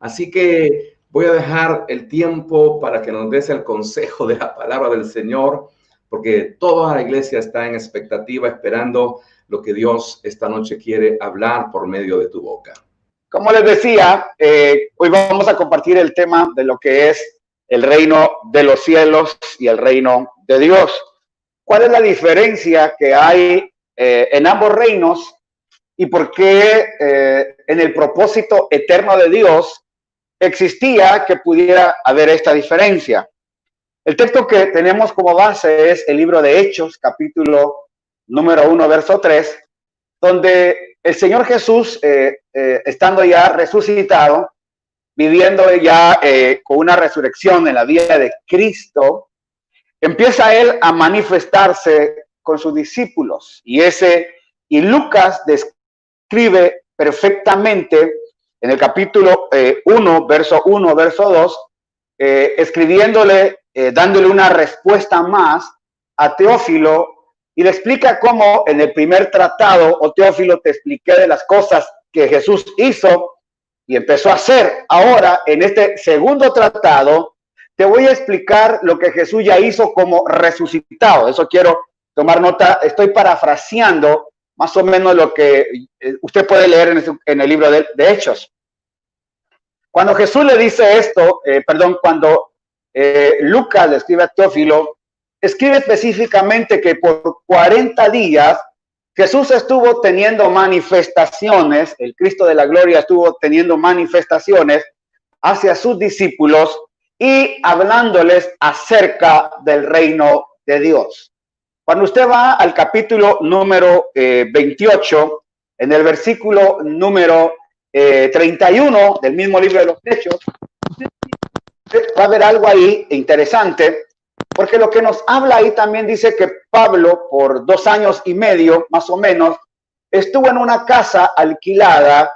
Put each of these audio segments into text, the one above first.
Así que voy a dejar el tiempo para que nos des el consejo de la palabra del Señor, porque toda la iglesia está en expectativa, esperando lo que Dios esta noche quiere hablar por medio de tu boca. Como les decía, hoy vamos a compartir el tema de lo que es el reino de los cielos y el reino de Dios. ¿Cuál es la diferencia que hay en ambos reinos y por qué en el propósito eterno de Dios existía que pudiera haber esta diferencia? El texto que tenemos como base es el libro de Hechos, capítulo número 1, verso 3, donde el Señor Jesús, estando ya resucitado, viviendo ya con una resurrección en la vida de Cristo, empieza él a manifestarse con sus discípulos. Y Lucas describe perfectamente en el capítulo 1, verso 2, escribiéndole, dándole una respuesta más a Teófilo, y le explica cómo en el primer tratado, Teófilo, te expliqué de las cosas que Jesús hizo y empezó a hacer. Ahora, en este segundo tratado, te voy a explicar lo que Jesús ya hizo como resucitado. Eso quiero tomar nota. Estoy parafraseando más o menos lo que usted puede leer en el libro de Hechos. Cuando Jesús le dice esto, cuando Lucas le escribe a Teófilo, escribe específicamente que por 40 días Jesús estuvo teniendo manifestaciones, el Cristo de la gloria estuvo teniendo manifestaciones hacia sus discípulos y hablándoles acerca del reino de Dios. Cuando usted va al capítulo número 28, en el versículo número 31 del mismo libro de los Hechos, va a ver algo ahí interesante, porque lo que nos habla ahí también dice que Pablo, por 2 años y medio, más o menos, estuvo en una casa alquilada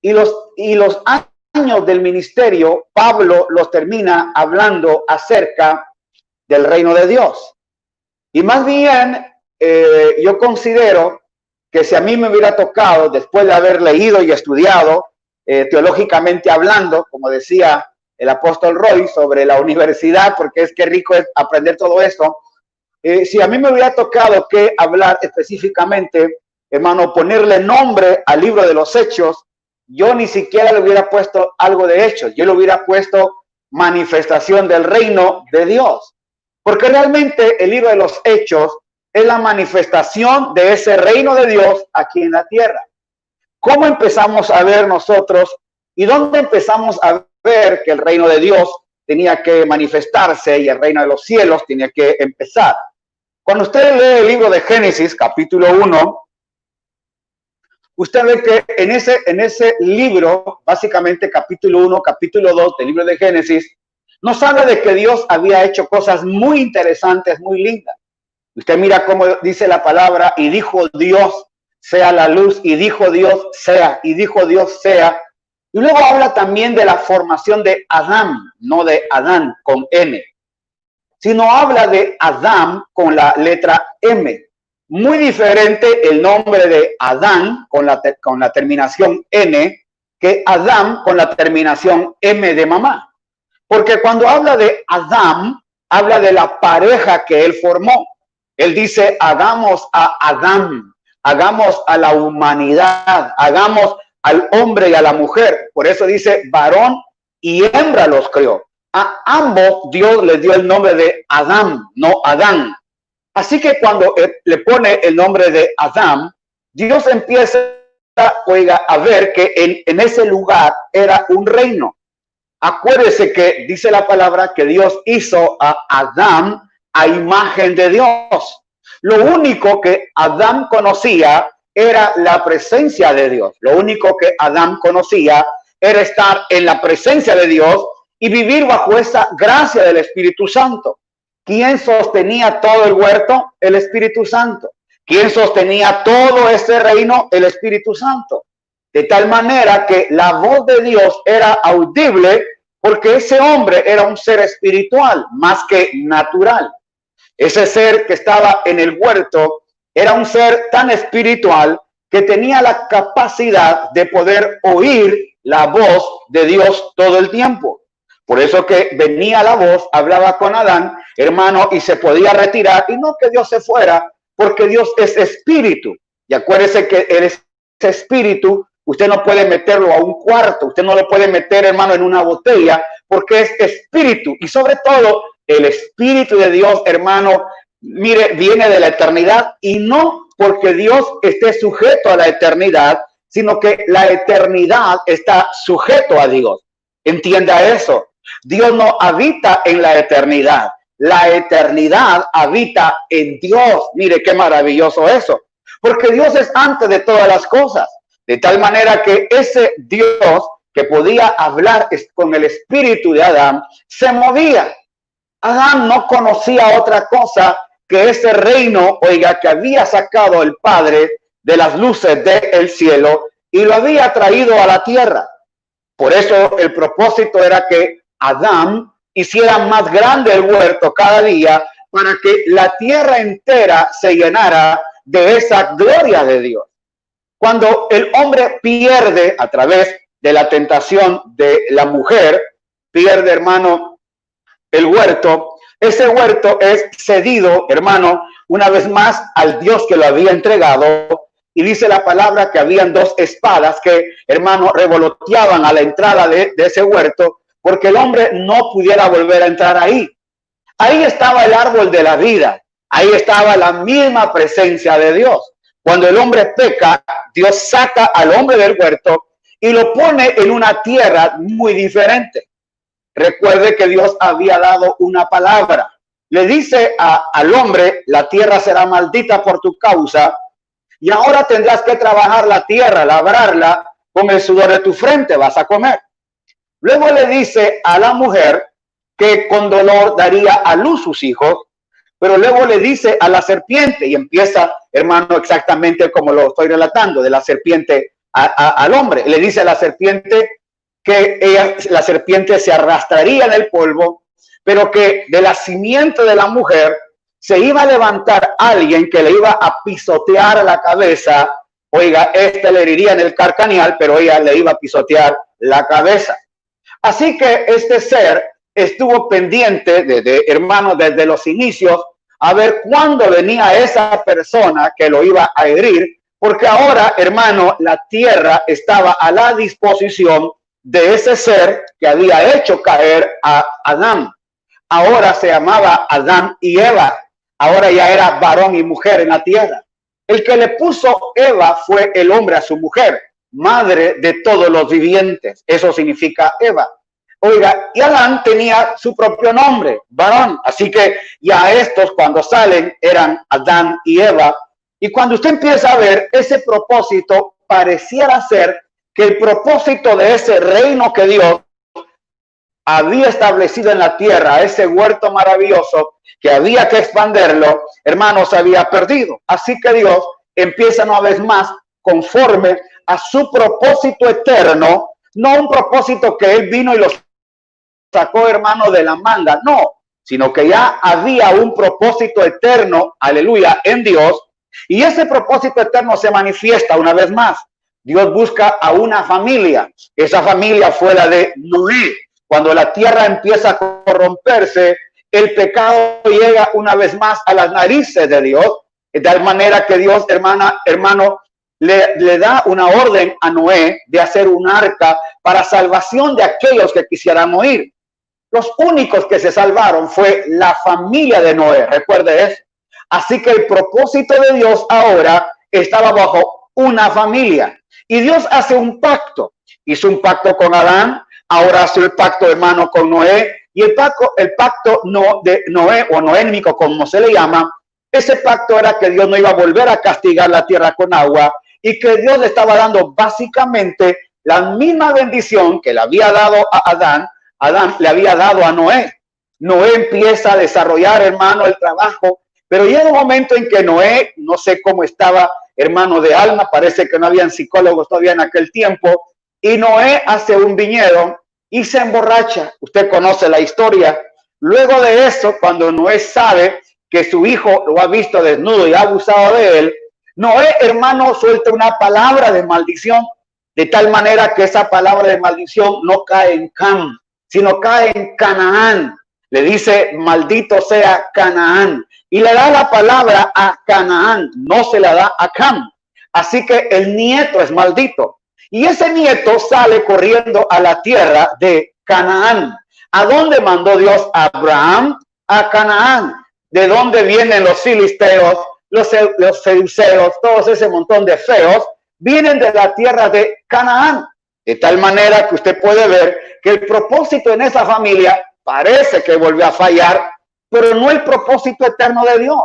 y los años del ministerio, Pablo los termina hablando acerca del reino de Dios. Y más bien, yo considero que si a mí me hubiera tocado, después de haber leído y estudiado, teológicamente hablando, como decía el apóstol Roy sobre la universidad, porque es que rico es aprender todo esto. Si a mí me hubiera tocado que hablar específicamente, hermano, ponerle nombre al libro de los Hechos, yo ni siquiera le hubiera puesto algo de Hechos, yo le hubiera puesto manifestación del reino de Dios, porque realmente el libro de los Hechos es la manifestación de ese reino de Dios aquí en la tierra. ¿Cómo empezamos a ver nosotros y dónde empezamos a ver que el reino de Dios tenía que manifestarse y el reino de los cielos tenía que empezar? Cuando usted lee el libro de Génesis, capítulo 1, usted ve que en ese libro, básicamente capítulo 1, capítulo 2 del libro de Génesis, nos habla de que Dios había hecho cosas muy interesantes, muy lindas. Usted mira cómo dice la palabra, y dijo Dios, sea la luz, y dijo Dios, sea, y dijo Dios, sea. Y luego habla también de la formación de Adán, no de Adán con N, sino habla de Adán con la letra M. Muy diferente el nombre de Adán con la terminación N que Adán con la terminación M de mamá. Porque cuando habla de Adán, habla de la pareja que él formó. Él dice, hagamos a Adán, hagamos a la humanidad, hagamos al hombre y a la mujer. Por eso dice varón y hembra los creó. A ambos Dios les dio el nombre de Adán, no Adán. Así que cuando le pone el nombre de Adán, Dios empieza, a ver que en ese lugar era un reino. Acuérdese que dice la palabra que Dios hizo a Adán a imagen de Dios. Lo único que Adán conocía era la presencia de Dios. Lo único que Adán conocía era estar en la presencia de Dios y vivir bajo esa gracia del Espíritu Santo. ¿Quién sostenía todo el huerto? El Espíritu Santo. ¿Quién sostenía todo este reino? El Espíritu Santo. De tal manera que la voz de Dios era audible porque ese hombre era un ser espiritual más que natural. Ese ser que estaba en el huerto era un ser tan espiritual que tenía la capacidad de poder oír la voz de Dios todo el tiempo. Por eso que venía la voz, hablaba con Adán, hermano, y se podía retirar, y no que Dios se fuera, porque Dios es espíritu. Y acuérdese que Él es espíritu, usted no puede meterlo a un cuarto, usted no lo puede meter, hermano, en una botella, porque es espíritu. Y sobre todo, el espíritu de Dios, hermano, mire, viene de la eternidad, y no porque Dios esté sujeto a la eternidad, sino que la eternidad está sujeto a Dios. Entienda eso. Dios no habita en la eternidad. La eternidad habita en Dios. Mire qué maravilloso eso. Porque Dios es antes de todas las cosas. De tal manera que ese Dios que podía hablar con el espíritu de Adán se movía. Adán no conocía otra cosa que ese reino, oiga, que había sacado el Padre de las luces del cielo y lo había traído a la tierra. Por eso el propósito era que Adán hiciera más grande el huerto cada día para que la tierra entera se llenara de esa gloria de Dios. Cuando el hombre pierde a través de la tentación de la mujer, pierde, hermano, el huerto, ese huerto es cedido, hermano, una vez más al Dios que lo había entregado. Y dice la palabra que habían dos espadas que, hermano, revoloteaban a la entrada de ese huerto, porque el hombre no pudiera volver a entrar ahí. Ahí estaba el árbol de la vida. Ahí estaba la misma presencia de Dios. Cuando el hombre peca, Dios saca al hombre del huerto y lo pone en una tierra muy diferente. Recuerde que Dios había dado una palabra. Le dice al hombre, la tierra será maldita por tu causa, y ahora tendrás que trabajar la tierra, labrarla, con el sudor de tu frente vas a comer. Luego le dice a la mujer que con dolor daría a luz sus hijos, pero luego le dice a la serpiente, y empieza, hermano, exactamente como lo estoy relatando, de la serpiente al hombre. Le dice a la serpiente que la serpiente se arrastraría en el polvo, pero que de la simiente de la mujer se iba a levantar alguien que le iba a pisotear la cabeza. Oiga, le heriría en el carcaneal, pero ella le iba a pisotear la cabeza. Así que este ser estuvo pendiente, hermano, desde los inicios, a ver cuándo venía esa persona que lo iba a herir, porque ahora, hermano, la tierra estaba a la disposición de ese ser que había hecho caer a Adán. Ahora se llamaba Adán y Eva. Ahora ya era varón y mujer en la tierra. El que le puso Eva fue el hombre a su mujer, madre de todos los vivientes. Eso significa Eva. Oiga, y Adán tenía su propio nombre, varón. Así que ya estos cuando salen eran Adán y Eva. Y cuando usted empieza a ver ese propósito, pareciera ser que el propósito de ese reino que Dios había establecido en la tierra, ese huerto maravilloso que había que expanderlo, hermanos, se había perdido. Así que Dios empieza una vez más conforme a su propósito eterno, no un propósito que Él vino y los sacó, hermano, de la manga, no, sino que ya había un propósito eterno, aleluya, en Dios, y ese propósito eterno se manifiesta una vez más. Dios busca a una familia. Esa familia fue la de Noé. Cuando la tierra empieza a corromperse, el pecado llega una vez más a las narices de Dios, de tal manera que Dios, hermano, le da una orden a Noé de hacer un arca para salvación de aquellos que quisieran morir. Los únicos que se salvaron fue la familia de Noé, recuerde eso. Así que el propósito de Dios ahora estaba bajo una familia. Y Dios hace un pacto. Hizo un pacto con Adán, ahora hace el pacto, hermano, con Noé. Y el pacto de Noé, o noémico, como se le llama, ese pacto era que Dios no iba a volver a castigar la tierra con agua y que Dios le estaba dando básicamente la misma bendición que le había dado a Adán le había dado a Noé. Noé empieza a desarrollar, hermano, el trabajo, pero llega un momento en que Noé, no sé cómo estaba, hermano, de alma, parece que no habían psicólogos todavía en aquel tiempo, y Noé hace un viñedo y se emborracha. Usted conoce la historia. Luego de eso, cuando Noé sabe que su hijo lo ha visto desnudo y ha abusado de él, Noé, hermano, suelta una palabra de maldición. de tal manera que esa palabra de maldición no cae en Cam, sino cae en Canaán. Le dice, maldito sea Canaán, y le da la palabra a Canaán, no se la da a Cam. Así que el nieto es maldito. Y ese nieto sale corriendo a la tierra de Canaán. ¿A dónde mandó Dios a Abraham? A Canaán. ¿De dónde vienen los filisteos, los seduceos, todos ese montón de feos? Vienen de la tierra de Canaán. De tal manera que usted puede ver que el propósito en esa familia parece que volvió a fallar, pero no el propósito eterno de Dios.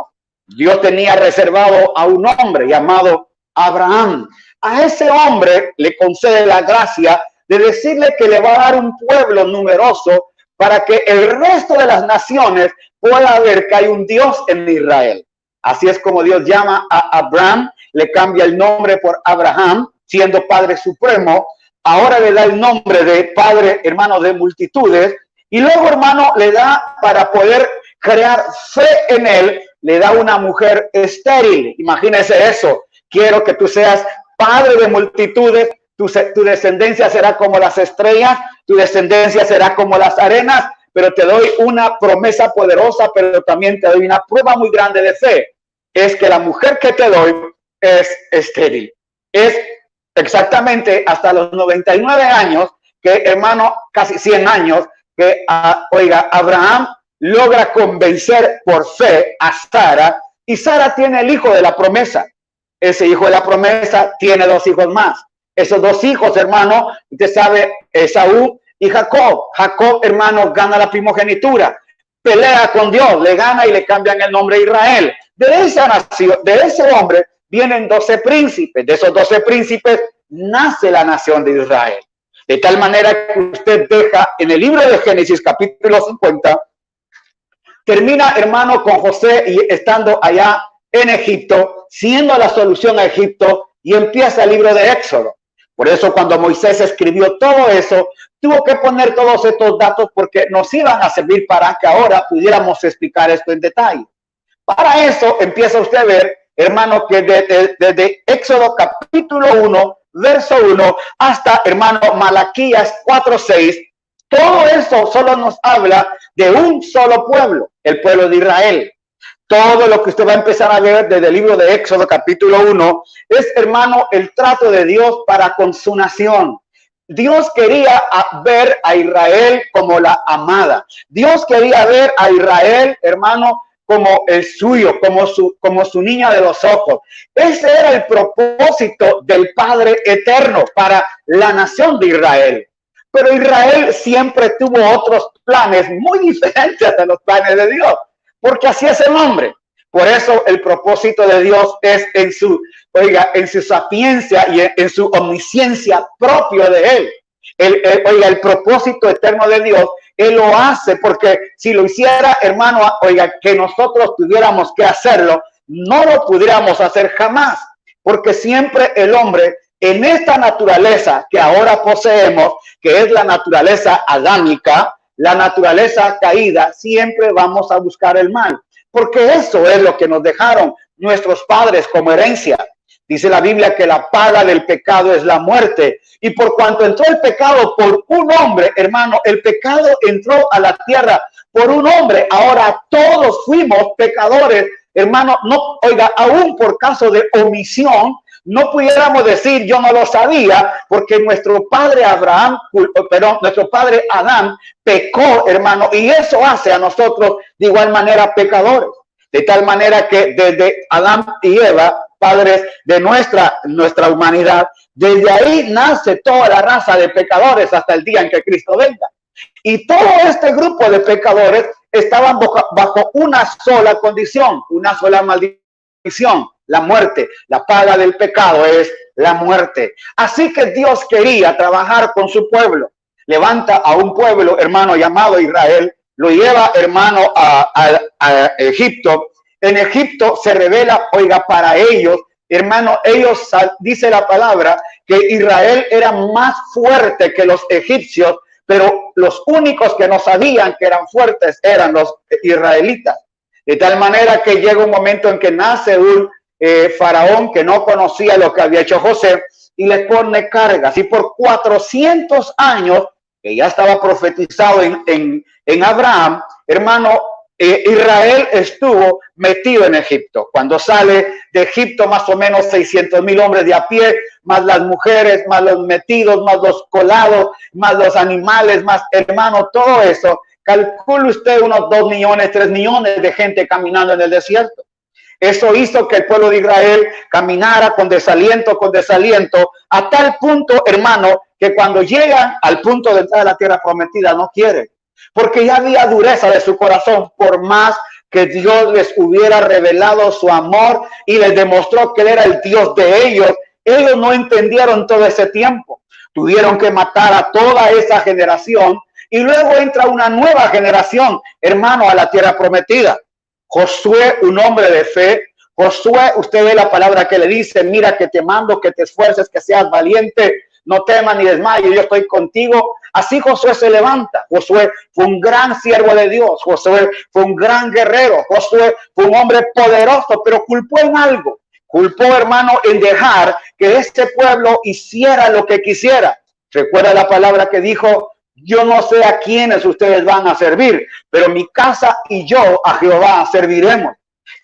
Dios tenía reservado a un hombre llamado Abraham. A ese hombre le concede la gracia de decirle que le va a dar un pueblo numeroso para que el resto de las naciones pueda ver que hay un Dios en Israel. Así es como Dios llama a Abraham, le cambia el nombre por Abraham, siendo Padre Supremo. Ahora le da el nombre de Padre, hermano, de multitudes. Y luego, hermano, le da, para poder crear fe en él, le da una mujer estéril. Imagínese eso. Quiero que tú seas padre de multitudes. Tu descendencia será como las estrellas, tu descendencia será como las arenas, pero te doy una promesa poderosa, pero también te doy una prueba muy grande de fe. Es que la mujer que te doy es estéril. Es exactamente hasta los 99 años, que hermano, casi 100 años, que Abraham logra convencer por fe a Sara, y Sara tiene el hijo de la promesa. Ese hijo de la promesa tiene 2 hijos más. Esos 2 hijos, hermano, usted sabe, Esaú y Jacob. Jacob, hermano, gana la primogenitura, pelea con Dios, le gana y le cambian el nombre a Israel. De esa nación, de ese hombre, vienen 12 príncipes. De esos 12 príncipes nace la nación de Israel. De tal manera que usted deja en el libro de Génesis, capítulo 50, termina, hermano, con José y estando allá en Egipto, siendo la solución a Egipto, y empieza el libro de Éxodo. Por eso cuando Moisés escribió todo eso, tuvo que poner todos estos datos porque nos iban a servir para que ahora pudiéramos explicar esto en detalle. Para eso empieza usted a ver, hermano, que desde Éxodo capítulo 1, verso 1, hasta, hermano, Malaquías 4:6, todo eso solo nos habla de un solo pueblo, el pueblo de Israel. Todo lo que usted va a empezar a ver desde el libro de Éxodo capítulo 1 es, hermano, el trato de Dios para con su nación. Dios quería ver a Israel como la amada. Dios quería ver a Israel, hermano, como el suyo, como su niña de los ojos. Ese era el propósito del Padre eterno para la nación de Israel. Pero Israel siempre tuvo otros planes muy diferentes de los planes de Dios, porque así es el hombre. Por eso el propósito de Dios es en su sapiencia y en su omnisciencia propio de él. El propósito eterno de Dios, él lo hace porque si lo hiciera, hermano, que nosotros tuviéramos que hacerlo, no lo pudiéramos hacer jamás, porque siempre el hombre en esta naturaleza que ahora poseemos, que es la naturaleza adámica, la naturaleza caída, siempre vamos a buscar el mal, porque eso es lo que nos dejaron nuestros padres como herencia. Dice la Biblia que la paga del pecado es la muerte, y por cuanto entró el pecado por un hombre, hermano, el pecado entró a la tierra por un hombre. Ahora todos fuimos pecadores, hermano. No, aún por caso de omisión, no pudiéramos decir yo no lo sabía, porque nuestro padre nuestro padre Adán pecó, hermano, y eso hace a nosotros de igual manera pecadores. De tal manera que desde Adán y Eva, padres de nuestra humanidad, desde ahí nace toda la raza de pecadores hasta el día en que Cristo venga. Y todo este grupo de pecadores estaban bajo una sola condición, una sola maldición: la muerte. La paga del pecado es la muerte. Así que Dios quería trabajar con su pueblo. Levanta a un pueblo, hermano, llamado Israel, lo lleva, hermano, a Egipto. En Egipto se revela, para ellos, hermano, dice la palabra que Israel era más fuerte que los egipcios, pero los únicos que no sabían que eran fuertes eran los israelitas. De tal manera que llega un momento en que nace un faraón que no conocía lo que había hecho José, y le pone cargas. Y por 400 años, que ya estaba profetizado en Abraham, hermano, Israel estuvo metido en Egipto. Cuando sale de Egipto, más o menos 600,000 hombres de a pie, más las mujeres, más los metidos, más los colados, más los animales, más, hermano, todo eso. Calcule usted unos 2 millones, 3 millones de gente caminando en el desierto. Eso hizo que el pueblo de Israel caminara con desaliento, a tal punto, hermano, que cuando llegan al punto de entrar a la tierra prometida, no quieren. Porque ya había dureza de su corazón, por más que Dios les hubiera revelado su amor y les demostró que Él era el Dios de ellos. Ellos no entendieron todo ese tiempo. Tuvieron que matar a toda esa generación y luego entra una nueva generación, hermano, a la tierra prometida. Josué, un hombre de fe. Josué, usted ve la palabra que le dice: mira que te mando, que te esfuerces, que seas valiente, no temas ni desmayes, yo estoy contigo. Así Josué se levanta. Josué fue un gran siervo de Dios. Josué fue un gran guerrero. Josué fue un hombre poderoso, pero culpó en algo. Culpó, hermano, en dejar que este pueblo hiciera lo que quisiera. Recuerda la palabra que dijo: yo no sé a quiénes ustedes van a servir, pero mi casa y yo a Jehová serviremos.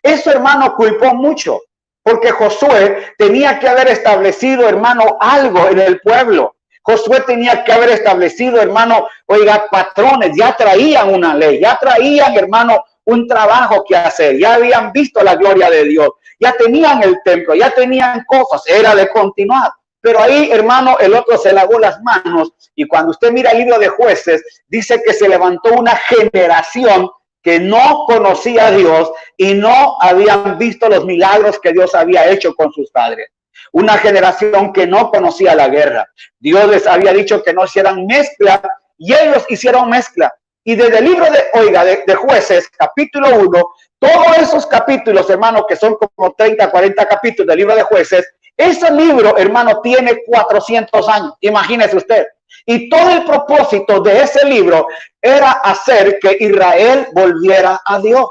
Eso, hermano, culpó mucho, porque Josué tenía que haber establecido, hermano, algo en el pueblo. Josué tenía que haber establecido, hermano, oiga, patrones, ya traían una ley, ya traían, hermano, un trabajo que hacer, ya habían visto la gloria de Dios, ya tenían el templo, ya tenían cosas, era de continuar. Pero ahí, hermano, el otro se lavó las manos, y cuando usted mira el libro de Jueces, dice que se levantó una generación que no conocía a Dios y no habían visto los milagros que Dios había hecho con sus padres. Una generación que no conocía la guerra. Dios les había dicho que no hicieran mezcla y ellos hicieron mezcla. Y desde el libro de Jueces, capítulo 1, todos esos capítulos, hermano, que son como 30, 40 capítulos del libro de Jueces, ese libro, hermano, tiene 400 años. Imagínese usted. Y todo el propósito de ese libro era hacer que Israel volviera a Dios.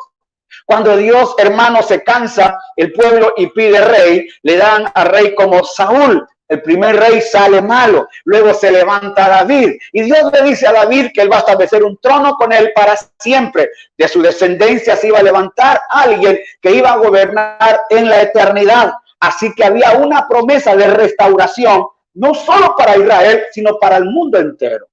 Cuando Dios, hermano, se cansa el pueblo y pide rey, le dan a rey como Saúl. El primer rey sale malo, luego se levanta David y Dios le dice a David que él va a establecer un trono con él para siempre. De su descendencia se iba a levantar alguien que iba a gobernar en la eternidad. Así que había una promesa de restauración, no solo para Israel, sino para el mundo entero.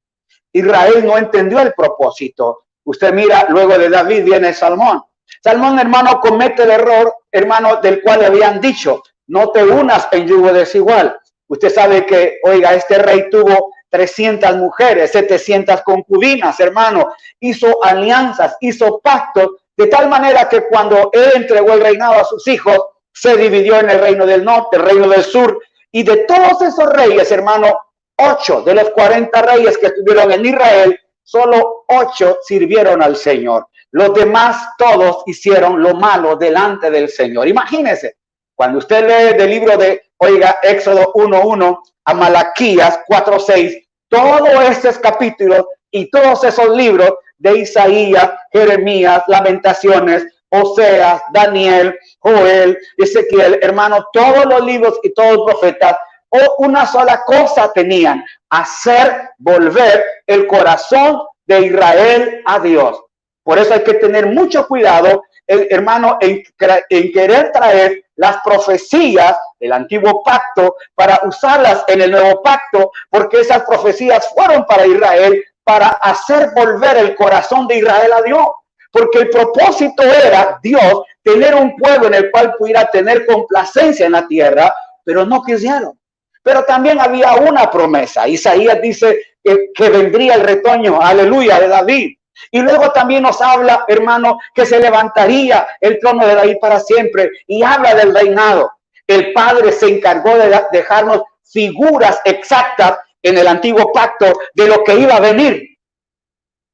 Israel no entendió el propósito. Usted mira, luego de David viene Salmón. Salmón, hermano, comete el error, hermano, del cual le habían dicho: no te unas en yugo desigual. Usted sabe que, oiga, este rey tuvo 300 mujeres, 700 concubinas, hermano. Hizo alianzas, hizo pactos, de tal manera que cuando él entregó el reinado a sus hijos, se dividió en el reino del norte, el reino del sur. Y de todos esos reyes, hermano, 8 de los 40 reyes que estuvieron en Israel, solo 8 sirvieron al Señor. Los demás todos hicieron lo malo delante del Señor. Imagínense, cuando usted lee del libro de, oiga, Éxodo 1:1 a Malaquías 4:6, todos estos capítulos y todos esos libros de Isaías, Jeremías, Lamentaciones, Oseas, Daniel, Joel, Ezequiel, hermano, todos los libros y todos los profetas, una sola cosa tenían: hacer volver el corazón de Israel a Dios. Por eso hay que tener mucho cuidado, hermano, en querer traer las profecías del antiguo pacto para usarlas en el nuevo pacto, porque esas profecías fueron para Israel, para hacer volver el corazón de Israel a Dios. Porque el propósito era Dios tener un pueblo en el cual pudiera tener complacencia en la tierra, pero no quisieron. Pero también había una promesa. Isaías dice que vendría el retoño, aleluya, de David. Y luego también nos habla, hermano, que se levantaría el trono de David para siempre. Y habla del reinado. El Padre se encargó de dejarnos figuras exactas en el antiguo pacto de lo que iba a venir.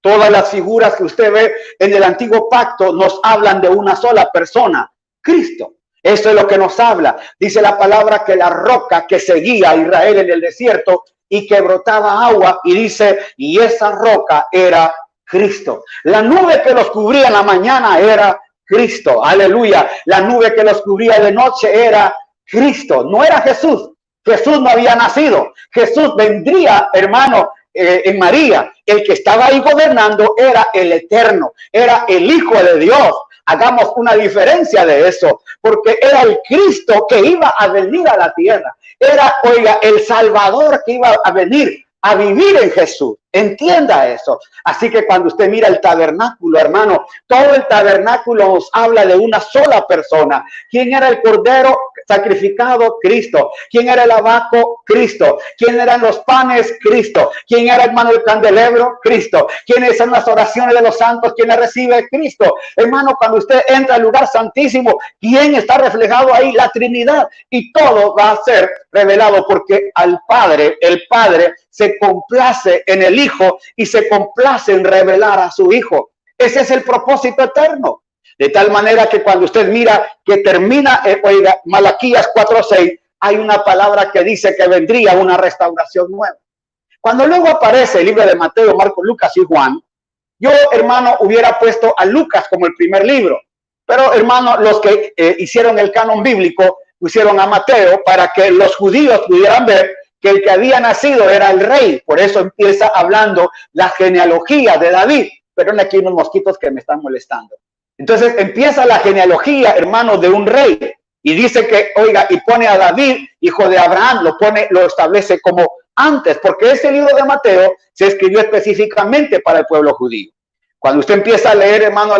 Todas las figuras que usted ve en el antiguo pacto nos hablan de una sola persona, Cristo. Eso es lo que nos habla. Dice la palabra que la roca que seguía a Israel en el desierto y que brotaba agua, y dice, y esa roca era Cristo. La nube que los cubría en la mañana era Cristo. Aleluya. La nube que los cubría de noche era Cristo. No era Jesús. Jesús no había nacido. Jesús vendría, hermano, en María. El que estaba ahí gobernando era el Eterno, era el Hijo de Dios. Hagamos una diferencia de eso, porque era el Cristo que iba a venir a la tierra. Era, oiga, el Salvador que iba a venir a vivir en Jesús. Entienda eso. Así que cuando usted mira el tabernáculo, hermano, todo el tabernáculo nos habla de una sola persona. ¿Quién era el Cordero sacrificado? Cristo. ¿Quién era el abaco? Cristo. ¿Quién eran los panes? Cristo. ¿Quién era, hermano, el candelabro? Cristo. ¿Quiénes son las oraciones de los santos? ¿Quién las recibe? Cristo. Hermano, cuando usted entra al lugar santísimo, ¿quién está reflejado ahí? La Trinidad. Y todo va a ser revelado, porque al Padre, el Padre se complace en el Hijo y se complace en revelar a su Hijo. Ese es el propósito eterno. De tal manera que cuando usted mira que termina, oiga, Malaquías 4:6, hay una palabra que dice que vendría una restauración nueva. Cuando luego aparece el libro de Mateo, Marcos, Lucas y Juan, yo, hermano, hubiera puesto a Lucas como el primer libro. Pero, hermano, los que hicieron el canon bíblico pusieron a Mateo para que los judíos pudieran ver que el que había nacido era el rey. Por eso empieza hablando la genealogía de David. Pero aquí unos mosquitos que me están molestando. Entonces empieza la genealogía, hermano, de un rey. Y dice que, oiga, y pone a David, hijo de Abraham, lo establece como antes. Porque ese libro de Mateo se escribió específicamente para el pueblo judío. Cuando usted empieza a leer, hermano,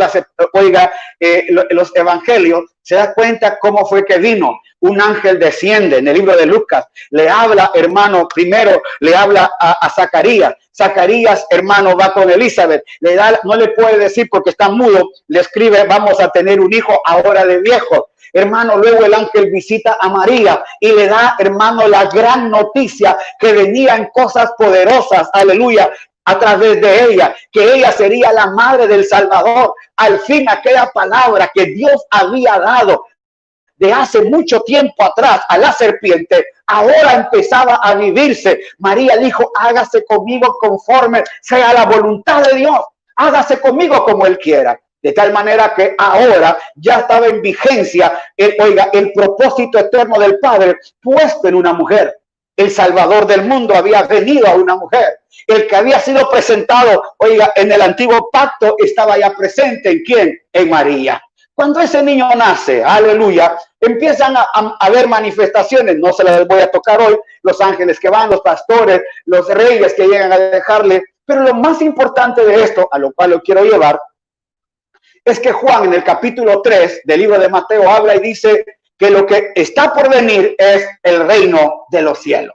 los evangelios, se da cuenta cómo fue que vino. Un ángel desciende en el libro de Lucas, le habla, hermano, primero le habla a Zacarías. Zacarías, hermano, va con Elizabeth, no le puede decir porque está mudo, le escribe, vamos a tener un hijo ahora de viejo. Hermano, luego el ángel visita a María y le da, hermano, la gran noticia que venían cosas poderosas, aleluya, a través de ella, que ella sería la madre del Salvador. Al fin, aquella palabra que Dios había dado de hace mucho tiempo atrás a la serpiente, ahora empezaba a vivirse. María dijo, hágase conmigo conforme sea la voluntad de Dios, hágase conmigo como Él quiera. De tal manera que ahora ya estaba en vigencia, el propósito eterno del Padre puesto en una mujer. El Salvador del mundo había venido a una mujer. El que había sido presentado, oiga, en el antiguo pacto estaba ya presente. ¿En quién? En María. Cuando ese niño nace, aleluya, empiezan a haber manifestaciones. No se las voy a tocar hoy. Los ángeles que van, los pastores, los reyes que llegan a dejarle. Pero lo más importante de esto, a lo cual lo quiero llevar, es que Juan en el capítulo 3 del libro de Mateo habla y dice que lo que está por venir es el reino de los cielos.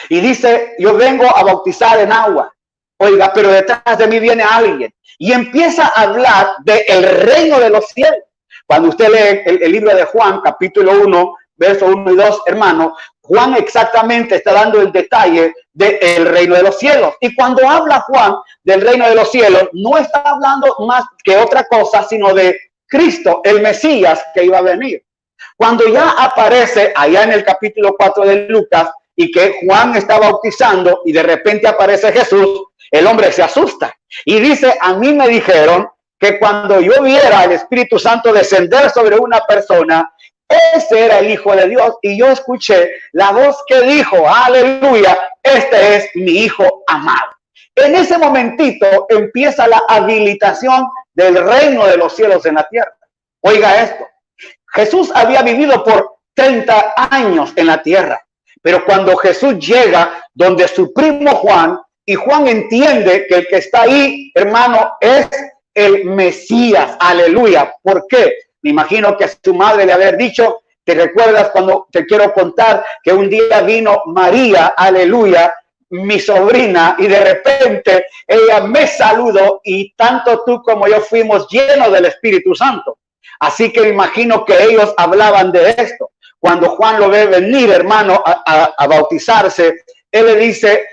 Y dice, yo vengo a bautizar en agua. Oiga, pero detrás de mí viene alguien. Y empieza a hablar del reino de los cielos. Cuando usted lee el libro de Juan, capítulo 1, verso 1 y 2, hermano, Juan exactamente está dando el detalle del reino de los cielos. Y cuando habla Juan del reino de los cielos, no está hablando más que otra cosa, sino de Cristo, el Mesías que iba a venir. Cuando ya aparece allá en el capítulo 4 de Lucas y que Juan está bautizando y de repente aparece Jesús, el hombre se asusta y dice, a mí me dijeron que cuando yo viera al Espíritu Santo descender sobre una persona, ese era el Hijo de Dios. Y yo escuché la voz que dijo, aleluya, este es mi Hijo amado. En ese momentito empieza la habilitación del reino de los cielos en la tierra. Oiga esto. Jesús había vivido por 30 años en la tierra, pero cuando Jesús llega donde su primo Juan, y Juan entiende que el que está ahí, hermano, es el Mesías, aleluya. ¿Por qué? Me imagino que su madre le había dicho, ¿te recuerdas cuando te quiero contar que un día vino María, aleluya, mi sobrina, y de repente ella me saludó y tanto tú como yo fuimos llenos del Espíritu Santo? Así que me imagino que ellos hablaban de esto. Cuando Juan lo ve venir, hermano, a bautizarse, él le dice,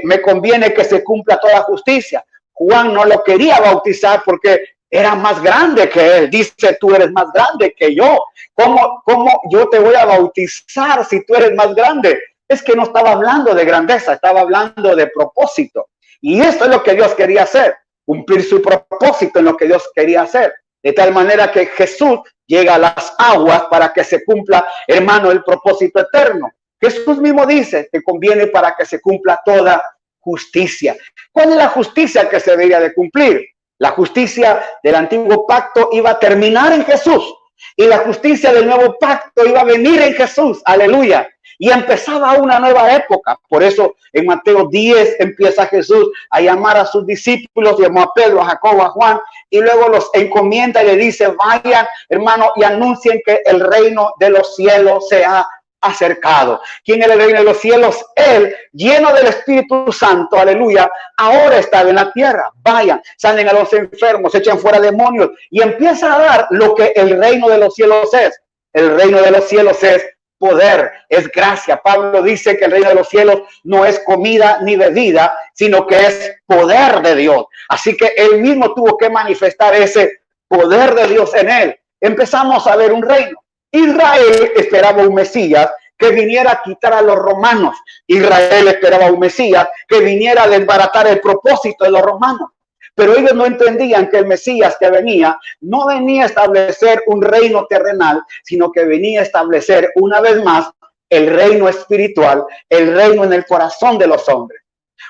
me conviene que se cumpla toda justicia. Juan no lo quería bautizar porque era más grande que él. Dice, tú eres más grande que yo. ¿Cómo yo te voy a bautizar si tú eres más grande? Es que no estaba hablando de grandeza, estaba hablando de propósito. Y esto es lo que Dios quería hacer, cumplir su propósito en lo que Dios quería hacer. De tal manera que Jesús llega a las aguas para que se cumpla, hermano, el propósito eterno. Jesús mismo dice que conviene para que se cumpla toda justicia. ¿Cuál es la justicia que se debería de cumplir? La justicia del antiguo pacto iba a terminar en Jesús y la justicia del nuevo pacto iba a venir en Jesús. Aleluya. Y empezaba una nueva época. Por eso en Mateo 10 empieza Jesús a llamar a sus discípulos, llamó a Pedro, a Jacobo, a Juan, y luego los encomienda y le dice, vayan, hermano, y anuncien que el reino de los cielos se ha acercado. ¿Quién es el reino de los cielos? Él, lleno del Espíritu Santo, aleluya, ahora está en la tierra. Vayan, salen a los enfermos, echan fuera demonios y empieza a dar lo que el reino de los cielos es. El reino de los cielos es poder, es gracia. Pablo dice que el reino de los cielos no es comida ni bebida, sino que es poder de Dios. Así que él mismo tuvo que manifestar ese poder de Dios en él. Empezamos a ver un reino. Israel esperaba un Mesías que viniera a quitar a los romanos. Israel esperaba un Mesías que viniera a desbaratar el propósito de los romanos. Pero ellos no entendían que el Mesías que venía no venía a establecer un reino terrenal, sino que venía a establecer una vez más el reino espiritual, el reino en el corazón de los hombres.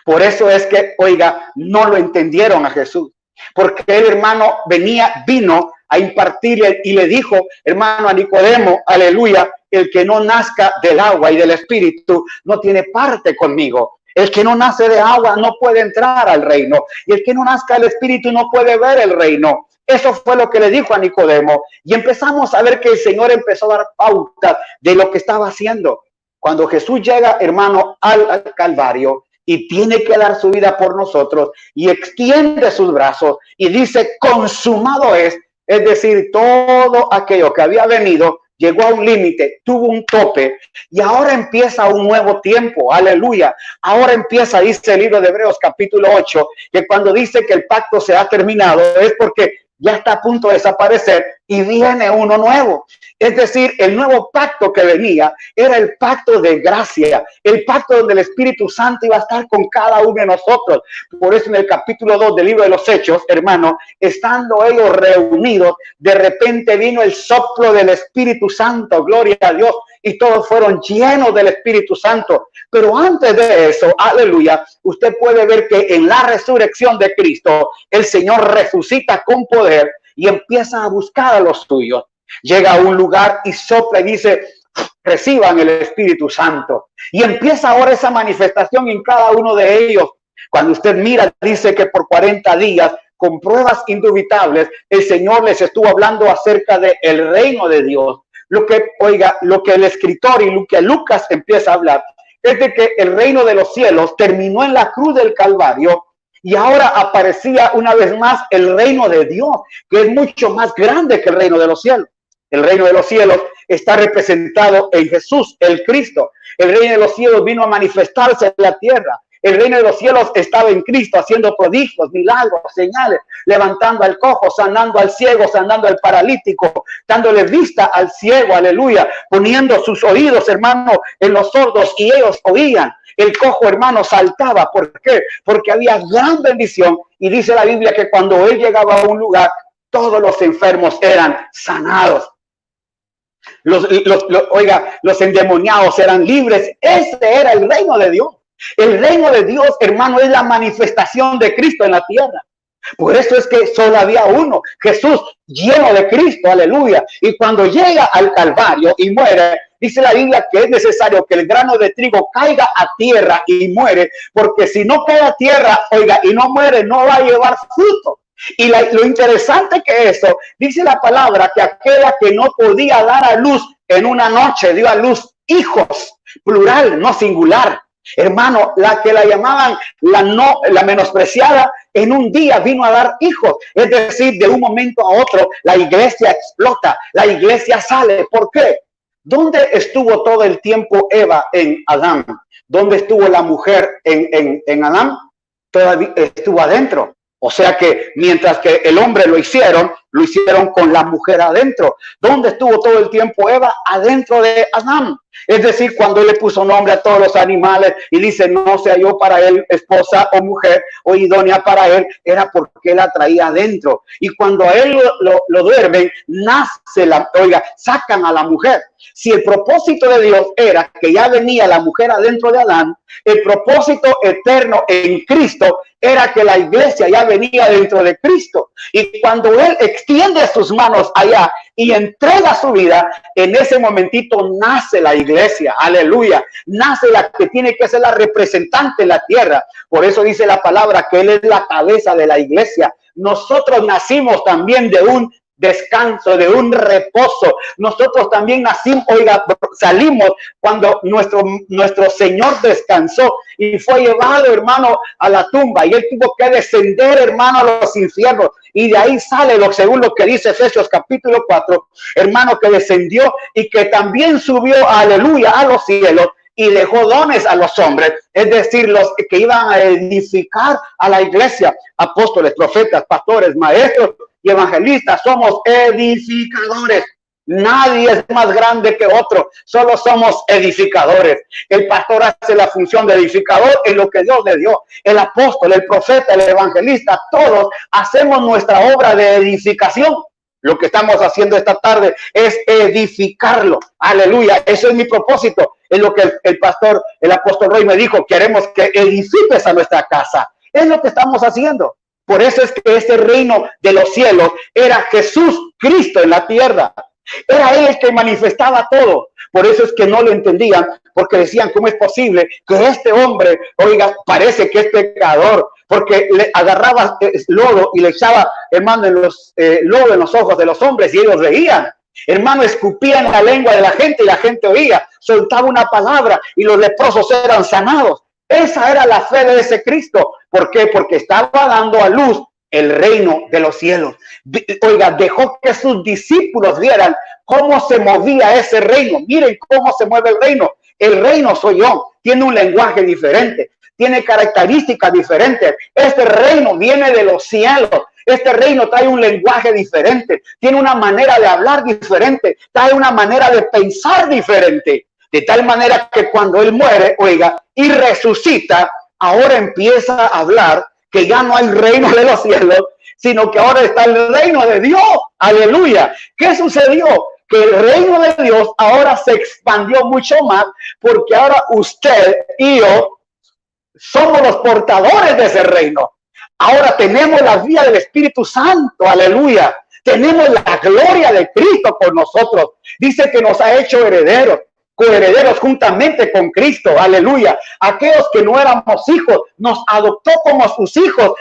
Por eso es que, oiga, no lo entendieron a Jesús, porque el hermano vino a impartirle y le dijo, hermano, a Nicodemo, aleluya, el que no nazca del agua y del espíritu no tiene parte conmigo. El que no nace de agua no puede entrar al reino. Y el que no nazca del espíritu no puede ver el reino. Eso fue lo que le dijo a Nicodemo. Y empezamos a ver que el Señor empezó a dar pautas de lo que estaba haciendo. Cuando Jesús llega, hermano, al Calvario y tiene que dar su vida por nosotros y extiende sus brazos y dice, consumado es decir, todo aquello que había venido llegó a un límite, tuvo un tope y ahora empieza un nuevo tiempo, aleluya. Ahora empieza, dice el libro de Hebreos capítulo 8, que cuando dice que el pacto se ha terminado es porque ya está a punto de desaparecer y viene uno nuevo. Es decir, el nuevo pacto que venía era el pacto de gracia, el pacto donde el Espíritu Santo iba a estar con cada uno de nosotros. Por eso en el capítulo 2 del libro de los Hechos, hermano, estando ellos reunidos, de repente vino el soplo del Espíritu Santo, gloria a Dios, y todos fueron llenos del Espíritu Santo. Pero antes de eso, aleluya, usted puede ver que en la resurrección de Cristo, el Señor resucita con poder y empieza a buscar a los suyos. Llega a un lugar y sopla y dice, reciban el Espíritu Santo. Y empieza ahora esa manifestación en cada uno de ellos. Cuando usted mira, dice que por 40 días, con pruebas indubitables, el Señor les estuvo hablando acerca del reino de Dios. Lo que el escritor y lo que Lucas empieza a hablar es de que el reino de los cielos terminó en la cruz del Calvario y ahora aparecía una vez más el reino de Dios, que es mucho más grande que el reino de los cielos. El reino de los cielos está representado en Jesús, el Cristo. El reino de los cielos vino a manifestarse en la tierra. El reino de los cielos estaba en Cristo haciendo prodigios, milagros, señales, levantando al cojo, sanando al ciego, sanando al paralítico, dándole vista al ciego, aleluya, poniendo sus oídos, hermano, en los sordos y ellos oían. El cojo, hermano, saltaba. ¿Por qué? Porque había gran bendición y dice la Biblia que cuando él llegaba a un lugar, todos los enfermos eran sanados. Los endemoniados eran libres. Ese era el reino de Dios. El reino de Dios, hermano, es la manifestación de Cristo en la tierra. Por eso es que solo había uno, Jesús, lleno de Cristo, aleluya. Y cuando llega al Calvario y muere, dice la Biblia que es necesario que el grano de trigo caiga a tierra y muere, porque si no cae a tierra, oiga, y no muere, no va a llevar fruto. Y lo interesante que eso, dice la palabra que aquella que no podía dar a luz en una noche, dio a luz hijos, plural, no singular. Hermano, la que la llamaban la menospreciada, en un día vino a dar hijos. Es decir, de un momento a otro, la iglesia explota, la iglesia sale. ¿Por qué? ¿Dónde estuvo todo el tiempo Eva en Adán? ¿Dónde estuvo la mujer en Adán? Todavía estuvo adentro. O sea que mientras que el hombre lo hicieron, lo hicieron con la mujer adentro. ¿Dónde estuvo todo el tiempo Eva? Adentro de Adán. Es decir, cuando él le puso nombre a todos los animales y dice, no se halló para él esposa o mujer o idónea para él, era porque él la traía adentro. Y cuando a él lo duermen, sacan a la mujer. Si el propósito de Dios era que ya venía la mujer adentro de Adán, el propósito eterno en Cristo era que la iglesia ya venía dentro de Cristo. Y cuando él extiende sus manos allá y entrega su vida, en ese momentito nace la iglesia. Aleluya. Nace la que tiene que ser la representante en la tierra. Por eso dice la palabra que él es la cabeza de la iglesia. Nosotros nacimos también de un descanso, de un reposo. Nosotros también nacimos, salimos cuando nuestro Señor descansó y fue llevado, hermano, a la tumba, y él tuvo que descender, hermano, a los infiernos, y de ahí sale según lo que dice Efesios capítulo 4, hermano, que descendió y que también subió, aleluya, a los cielos, y dejó dones a los hombres, es decir, los que iban a edificar a la iglesia, apóstoles, profetas, pastores, maestros y evangelistas. Somos edificadores. Nadie es más grande que otro, solo somos edificadores. El pastor hace la función de edificador en lo que Dios le dio. El apóstol, el profeta, el evangelista, todos hacemos nuestra obra de edificación. Lo que estamos haciendo esta tarde es edificarlo. Aleluya, eso es mi propósito. Es lo que el pastor, el apóstol Roy me dijo: queremos que edifiques a nuestra casa. Es lo que estamos haciendo. Por eso es que este reino de los cielos era Jesús Cristo en la tierra. Era él el que manifestaba todo. Por eso es que no lo entendían, porque decían: ¿cómo es posible que este hombre, parece que es pecador? Porque le agarraba lodo y le echaba, hermano, lodo en los ojos de los hombres, y ellos reían. Hermano, escupía en la lengua de la gente y la gente oía. Soltaba una palabra y los leprosos eran sanados. Esa era la fe de ese Cristo. ¿Por qué? Porque estaba dando a luz el reino de los cielos. Dejó que sus discípulos vieran cómo se movía ese reino. Miren cómo se mueve el reino. El reino soy yo. Tiene un lenguaje diferente. Tiene características diferentes. Este reino viene de los cielos. Este reino trae un lenguaje diferente. Tiene una manera de hablar diferente. Trae una manera de pensar diferente. De tal manera que cuando él muere, y resucita, ahora empieza a hablar que ya no hay reino de los cielos, sino que ahora está el reino de Dios. Aleluya. ¿Qué sucedió? Que el reino de Dios ahora se expandió mucho más, porque ahora usted y yo somos los portadores de ese reino. Ahora tenemos la vida del Espíritu Santo. Aleluya. Tenemos la gloria de Cristo con nosotros. Dice que nos ha hecho herederos, coherederos juntamente con Cristo. Aleluya. Aquellos que no éramos hijos, nos adoptó como sus hijos.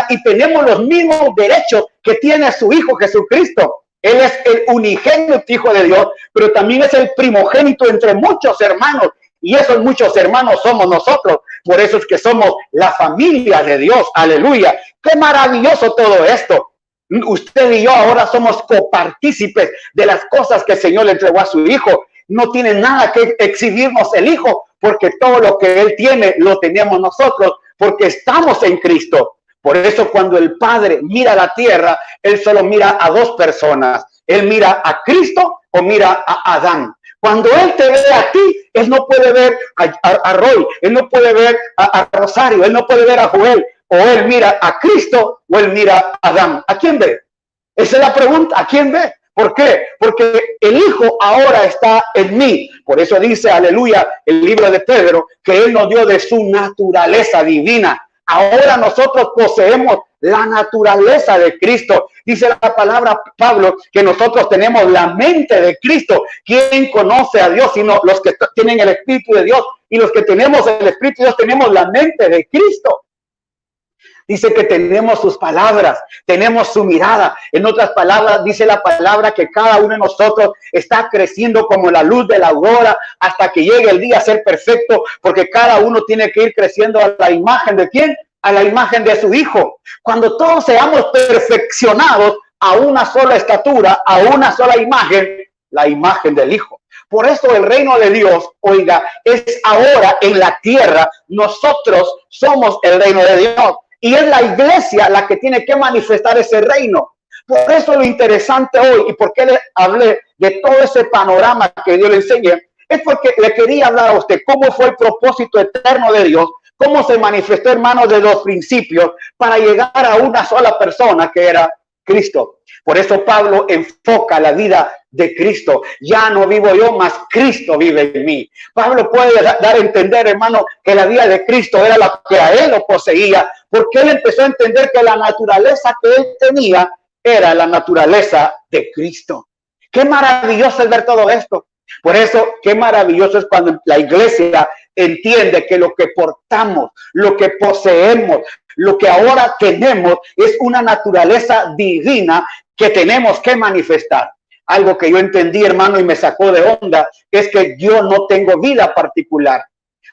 Y tenemos los mismos derechos que tiene su Hijo Jesucristo. Él es el unigénito Hijo de Dios, pero también es el primogénito entre muchos hermanos. Y esos muchos hermanos somos nosotros. Por eso es que somos la familia de Dios. Aleluya. Qué maravilloso todo esto. Usted y yo ahora somos copartícipes de las cosas que el Señor le entregó a su Hijo. No tiene nada que exhibirnos el Hijo, porque todo lo que Él tiene lo tenemos nosotros, porque estamos en Cristo. Por eso cuando el Padre mira la tierra, Él solo mira a dos personas. Él mira a Cristo o mira a Adán. Cuando Él te ve a ti, Él no puede ver a Roy, Él no puede ver a Rosario, Él no puede ver a Joel. O Él mira a Cristo o Él mira a Adán. ¿A quién ve? Esa es la pregunta. ¿A quién ve? ¿Por qué? Porque el Hijo ahora está en mí. Por eso dice, aleluya, el libro de Pedro, que Él nos dio de su naturaleza divina. Ahora nosotros poseemos la naturaleza de Cristo. Dice la palabra Pablo que nosotros tenemos la mente de Cristo. ¿Quién conoce a Dios sino los que tienen el Espíritu de Dios? Y los que tenemos el Espíritu de Dios tenemos la mente de Cristo. Dice que tenemos sus palabras, tenemos su mirada. En otras palabras, dice la palabra que cada uno de nosotros está creciendo como la luz de la aurora hasta que llegue el día a ser perfecto, porque cada uno tiene que ir creciendo a la imagen de ¿quién? A la imagen de su Hijo. Cuando todos seamos perfeccionados a una sola estatura, a una sola imagen, la imagen del Hijo. Por eso el reino de Dios, es ahora en la tierra. Nosotros somos el reino de Dios. Y es la iglesia la que tiene que manifestar ese reino. Por eso lo interesante hoy y por qué le hablé de todo ese panorama que Dios le enseña, es porque le quería hablar a usted cómo fue el propósito eterno de Dios, cómo se manifestó, hermanos, de los principios para llegar a una sola persona que era Cristo. Por eso Pablo enfoca la vida de Cristo. Ya no vivo yo, mas Cristo vive en mí. Pablo puede dar a entender, hermano, que la vida de Cristo era la que a él lo poseía, porque él empezó a entender que la naturaleza que él tenía era la naturaleza de Cristo. Qué maravilloso es ver todo esto. Por eso, qué maravilloso es cuando la iglesia entiende que lo que portamos, lo que poseemos, lo que ahora tenemos es una naturaleza divina que tenemos que manifestar. Algo que yo entendí, hermano, y me sacó de onda, es que yo no tengo vida particular.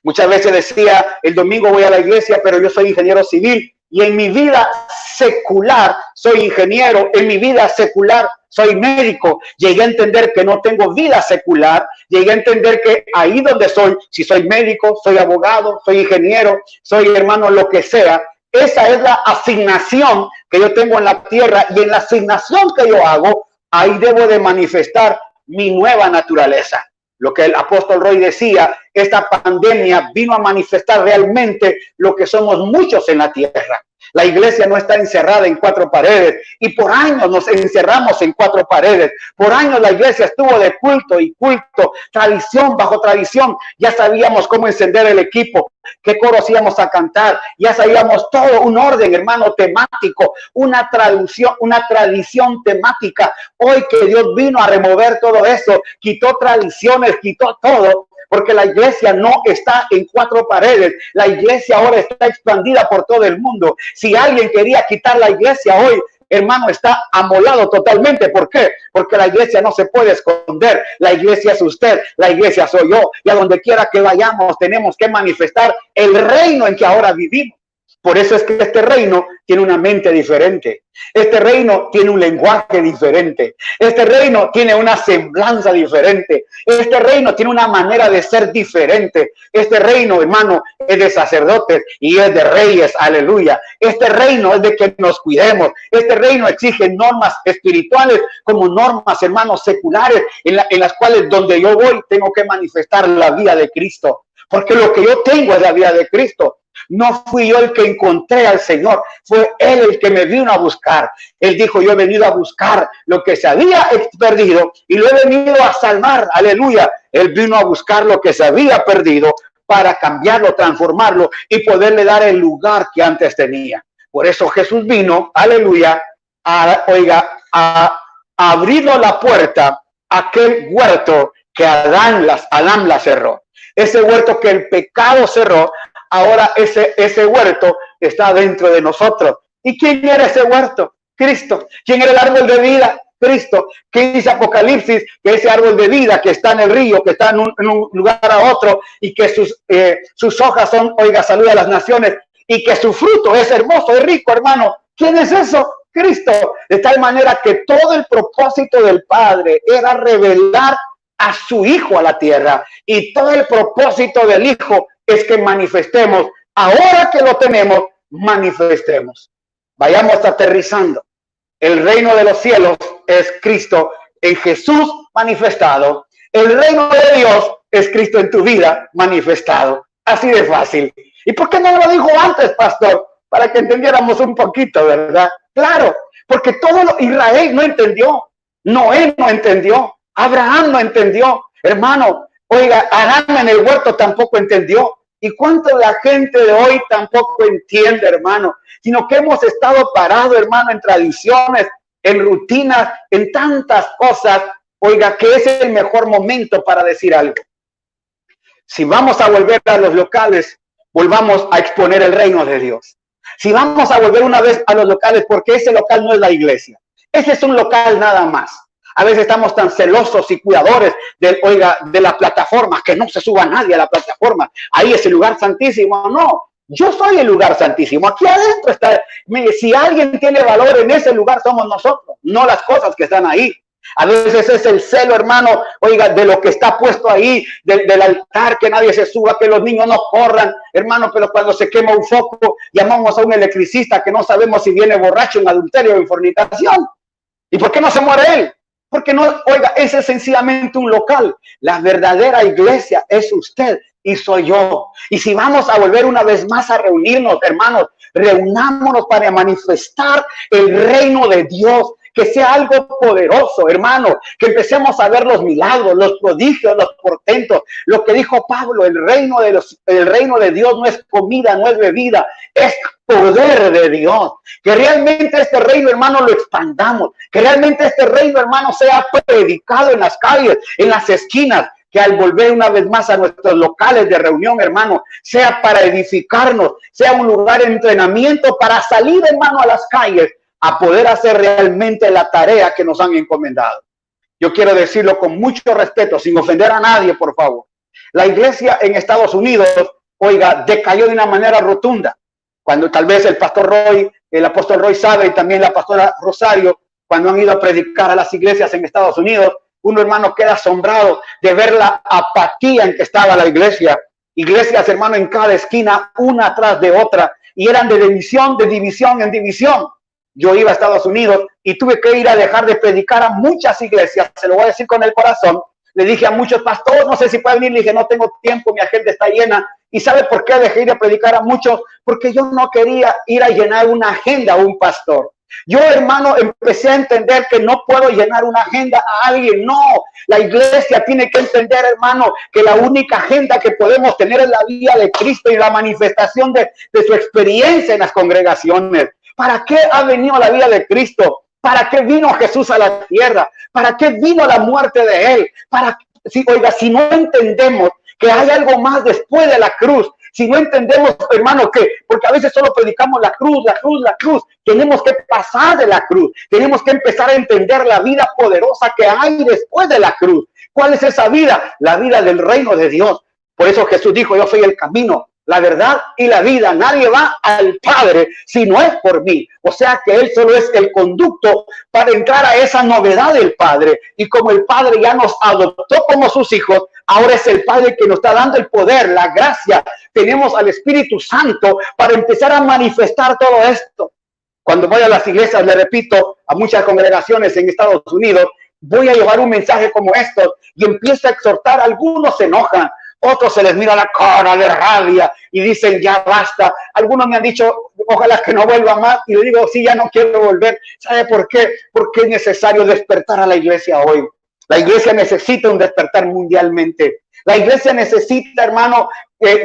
Muchas veces decía, el domingo voy a la iglesia, pero yo soy ingeniero civil y en mi vida secular soy ingeniero, en mi vida secular soy médico. Llegué a entender que no tengo vida secular, llegué a entender que ahí donde soy, si soy médico, soy abogado, soy ingeniero, soy hermano, lo que sea, esa es la asignación que yo tengo en la tierra, y en la asignación que yo hago, ahí debo de manifestar mi nueva naturaleza. Lo que el apóstol Roy decía, esta pandemia vino a manifestar realmente lo que somos muchos en la tierra. La iglesia no está encerrada en cuatro paredes, y por años nos encerramos en cuatro paredes. Por años la iglesia estuvo de culto y culto, tradición bajo tradición. Ya sabíamos cómo encender el equipo, qué coros íbamos a cantar, ya sabíamos todo, un orden, hermano, temático, una tradición temática. Hoy que Dios vino a remover todo eso, quitó tradiciones, quitó todo, porque la iglesia no está en cuatro paredes. La iglesia ahora está expandida por todo el mundo. Si alguien quería quitar la iglesia hoy, hermano, está amolado totalmente. ¿Por qué? Porque la iglesia no se puede esconder. La iglesia es usted, la iglesia soy yo. Y a donde quiera que vayamos, tenemos que manifestar el reino en que ahora vivimos. Por eso es que este reino tiene una mente diferente. Este reino tiene un lenguaje diferente. Este reino tiene una semblanza diferente. Este reino tiene una manera de ser diferente. Este reino, hermano, es de sacerdotes y es de reyes. Aleluya. Este reino es de que nos cuidemos. Este reino exige normas espirituales como normas, hermanos, seculares, en las cuales donde yo voy tengo que manifestar la vida de Cristo. Porque lo que yo tengo es la vida de Cristo. No fui yo el que encontré al Señor, fue Él el que me vino a buscar. Él dijo, yo he venido a buscar lo que se había perdido y lo he venido a salvar. Aleluya. Él vino a buscar lo que se había perdido para cambiarlo, transformarlo y poderle dar el lugar que antes tenía. Por eso Jesús vino, aleluya, a abrirnos la puerta a aquel huerto que Adán la cerró. Ese huerto que el pecado cerró. Ahora ese huerto está dentro de nosotros. ¿Y quién era ese huerto? Cristo. ¿Quién era el árbol de vida? Cristo. ¿Quién dice Apocalipsis? Que ese árbol de vida que está en el río, que está en un lugar a otro, y que sus hojas son, salud a las naciones, y que su fruto es hermoso, es rico, hermano. ¿Quién es eso? Cristo. De tal manera que todo el propósito del Padre era revelar a su Hijo a la tierra, y todo el propósito del Hijo es que manifestemos, ahora que lo tenemos, manifestemos. Vayamos aterrizando. El reino de los cielos es Cristo en Jesús manifestado. El reino de Dios es Cristo en tu vida manifestado. Así de fácil. ¿Y por qué no lo dijo antes, pastor? Para que entendiéramos un poquito, ¿verdad? Claro, porque Israel no entendió. Noé no entendió. Abraham no entendió. Hermano, Adán en el huerto tampoco entendió. ¿Y cuánto la gente de hoy tampoco entiende, hermano? Sino que hemos estado parados, hermano, en tradiciones, en rutinas, en tantas cosas. Que es el mejor momento para decir algo. Si vamos a volver a los locales, volvamos a exponer el reino de Dios. Si vamos a volver una vez a los locales, porque ese local no es la iglesia. Ese es un local nada más. A veces estamos tan celosos y cuidadores de la plataforma, que no se suba nadie a la plataforma. Ahí es el lugar santísimo. No, yo soy el lugar santísimo. Aquí adentro está. Si alguien tiene valor en ese lugar, somos nosotros, no las cosas que están ahí. A veces es el celo, hermano, de lo que está puesto ahí, del altar, que nadie se suba, que los niños no corran, hermano, pero cuando se quema un foco, llamamos a un electricista que no sabemos si viene borracho en adulterio o en fornicación. ¿Y por qué no se muere él? Porque no, oiga, ese es sencillamente un local. La verdadera iglesia es usted y soy yo. Y si vamos a volver una vez más a reunirnos, hermanos, reunámonos para manifestar el reino de Dios. Que sea algo poderoso, hermano, que empecemos a ver los milagros, los prodigios, los portentos. Lo que dijo Pablo, el reino de Dios no es comida, no es bebida, es poder de Dios. Que realmente este reino, hermano, lo expandamos. Que realmente este reino, hermano, sea predicado en las calles, en las esquinas. Que al volver una vez más a nuestros locales de reunión, hermano, sea para edificarnos, sea un lugar de entrenamiento para salir, hermano, a las calles, a poder hacer realmente la tarea que nos han encomendado. Yo quiero decirlo con mucho respeto, sin ofender a nadie, por favor. La iglesia en Estados Unidos, oiga, decayó de una manera rotunda. Cuando tal vez el pastor Roy, el apóstol Roy sabe, y también la pastora Rosario, cuando han ido a predicar a las iglesias en Estados Unidos, uno, hermano, queda asombrado de ver la apatía en que estaba la iglesia. Iglesias, hermano, en cada esquina, una tras de otra, y eran de división en división. Yo iba a Estados Unidos y tuve que ir a dejar de predicar a muchas iglesias, se lo voy a decir con el corazón. Le dije a muchos pastores, no sé si pueden venir, le dije, no tengo tiempo, mi agenda está llena. ¿Y sabe por qué dejé ir a predicar a muchos? Porque yo no quería ir a llenar una agenda a un pastor. Yo, hermano, empecé a entender que no puedo llenar una agenda a alguien. No, la iglesia tiene que entender, hermano, que la única agenda que podemos tener es la vida de Cristo y la manifestación de su experiencia en las congregaciones. ¿Para qué ha venido la vida de Cristo? ¿Para qué vino Jesús a la tierra? ¿Para qué vino la muerte de él? Si no entendemos que hay algo más después de la cruz, si no entendemos, hermano, porque a veces solo predicamos la cruz, tenemos que pasar de la cruz, tenemos que empezar a entender la vida poderosa que hay después de la cruz. ¿Cuál es esa vida? La vida del reino de Dios. Por eso Jesús dijo, yo soy el camino, la verdad y la vida. Nadie va al Padre si no es por mí. O sea que Él solo es el conducto para entrar a esa novedad del Padre. Y como el Padre ya nos adoptó como sus hijos, ahora es el Padre que nos está dando el poder, la gracia. Tenemos al Espíritu Santo para empezar a manifestar todo esto. Cuando voy a las iglesias, le repito, a muchas congregaciones en Estados Unidos, voy a llevar un mensaje como estos y empiezo a exhortar. Algunos se enojan, otros se les mira la cara de rabia y dicen ya basta. Algunos me han dicho ojalá que no vuelva más, y le digo sí, ya no quiero volver. ¿Sabe por qué? Porque es necesario despertar a la iglesia hoy. La iglesia necesita un despertar mundialmente. La iglesia necesita, hermano,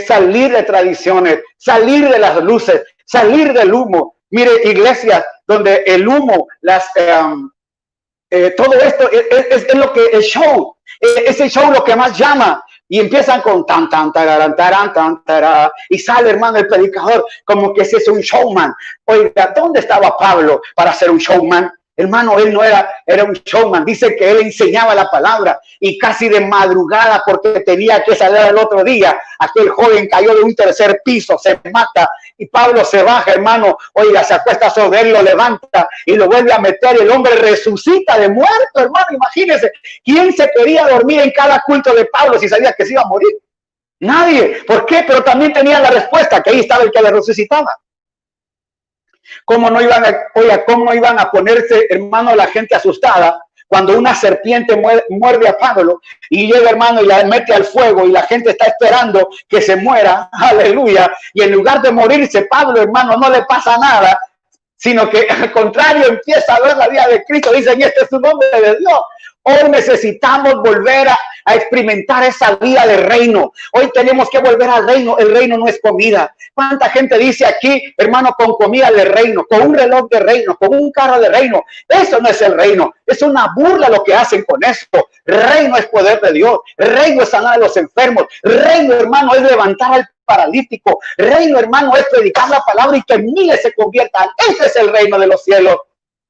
salir de tradiciones, salir de las luces, salir del humo. Mire, iglesias donde el humo, todo esto es lo que el show, es el show lo que más llama. Y empiezan con tan, y sale, hermano, el predicador como que ese es un showman. Oiga, ¿dónde estaba Pablo para ser un showman? Hermano, él no era un showman. Dice que él enseñaba la palabra y casi de madrugada, porque tenía que salir el otro día, aquel joven cayó de un tercer piso, se mata y Pablo se baja, hermano. Oiga, se acuesta sobre él, lo levanta y lo vuelve a meter y el hombre resucita de muerto, hermano. Imagínense, ¿quién se quería dormir en cada culto de Pablo si sabía que se iba a morir? Nadie. ¿Por qué? Pero también tenía la respuesta, que ahí estaba el que le resucitaba. ¿Cómo no iban a ponerse, hermano, la gente asustada cuando una serpiente muerde a Pablo y llega, hermano, y la mete al fuego y la gente está esperando que se muera? Aleluya. Y en lugar de morirse, Pablo, hermano, no le pasa nada, sino que al contrario empieza a ver la vida de Cristo. Dicen, este es su nombre de Dios. Hoy necesitamos volver a experimentar esa vida de reino. Hoy tenemos que volver al reino. El reino no es comida. ¿Cuánta gente dice aquí, hermano, con comida de reino, con un reloj de reino, con un carro de reino? Eso no es el reino. Es una burla lo que hacen con esto. Reino es poder de Dios. Reino es sanar a los enfermos. Reino, hermano, es levantar al paralítico. Reino, hermano, es predicar la palabra y que miles se conviertan. Ese es el reino de los cielos.